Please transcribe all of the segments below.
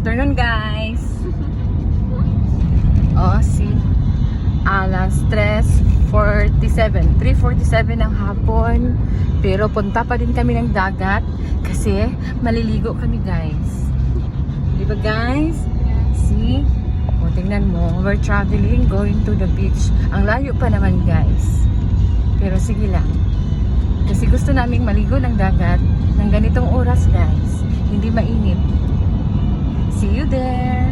afternoon, guys. See, alas 3:47 ng hapon. Pero punta pa din kami ng dagat kasi maliligo kami, guys. Diba, guys? See? O, tingnan mo, we're traveling, going to the beach. Ang layo pa naman, guys. Pero sige lang. Kasi gusto naming maligo ng dagat ng ganitong oras, guys. Hindi mainit. See you there!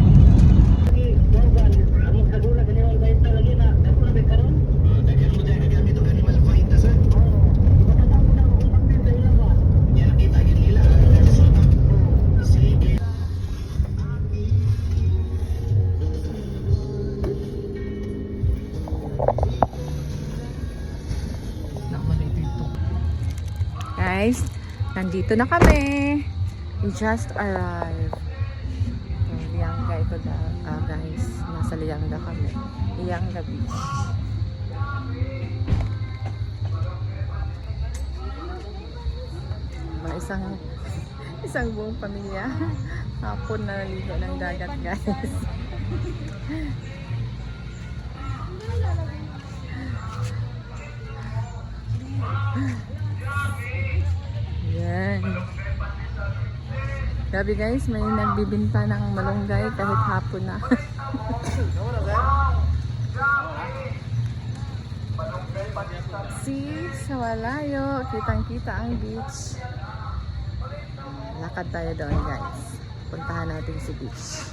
Guys, nandito na kami. We just arrived. Liangga ito guys. Nasa Liangga kami. Liangga Beach. Mga isang buong pamilya. Hapon na naligo ng dagat, guys. Yan. Grabe, guys, may nagbibinta ng malunggay kahit hapon na. See, sa malayo, kitang-kita ang beach. Lakad tayo doon, guys. Puntahan natin si beach.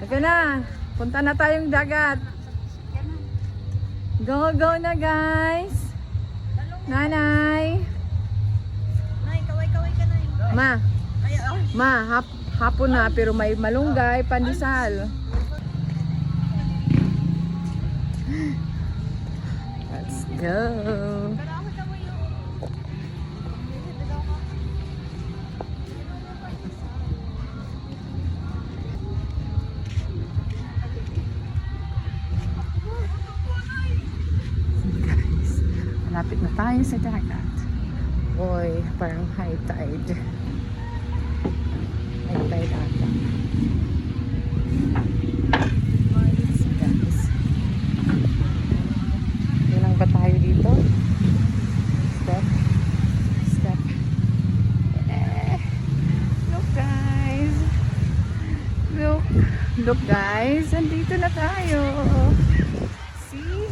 Ito na, punta na tayong dagat. Go, go na, guys. Nanay. Nay, kaway-kaway ka, Nay. Hapon na pero may malunggay, pandesal. Let's go. Malapit na tayo sa dagat. Boy, parang high tide. High tide ata. Guys. Ilang ba tayo dito? Step. Step. Look, guys. Look. Look, guys. Andito na tayo. See?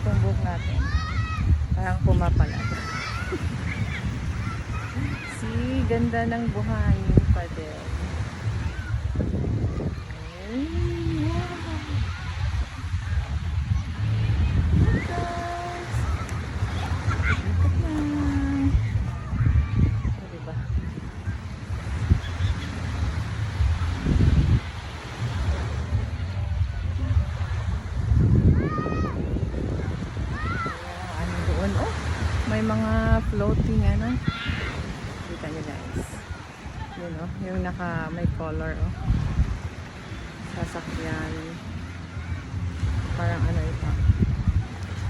Itong buhok natin parang pumapalag. See, ganda ng buhangin pa din. Look, guys. Look at na. Diba? May mga floating kita nyo, guys, yun yung may color sasakyan, parang ito,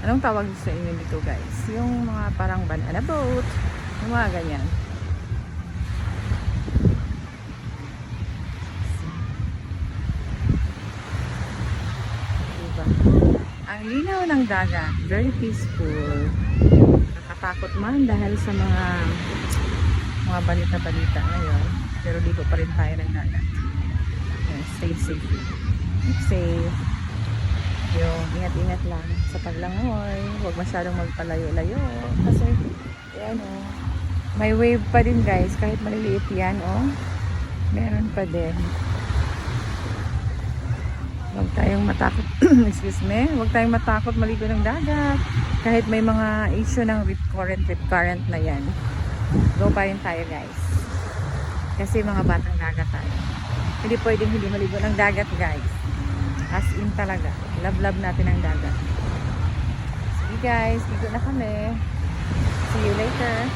anong tawag sa inyo dito, guys, yung mga parang banana boat, yung mga ganyan. Diba? Ang linaw ng dagat, very peaceful. Takot man dahil sa mga balita-balita ngayon, pero dito pa rin tayo ng dagat. Stay safe. Keep safe. Yung ingat-ingat lang sa paglangoy, huwag masyadong magpalayo-layo kasi may wave pa din, guys, kahit maliliit yan, meron pa din. Huwag tayong matakot excuse me, huwag tayong matakot maligo ng dagat kahit may mga issue ng rip current na yan. Go pa rin tayo, guys, kasi mga batang dagat tayo. Hindi pwedeng hindi maligo ng dagat, guys, as in talaga. Love natin ang dagat. Sige, guys, ligo na kami. See you later.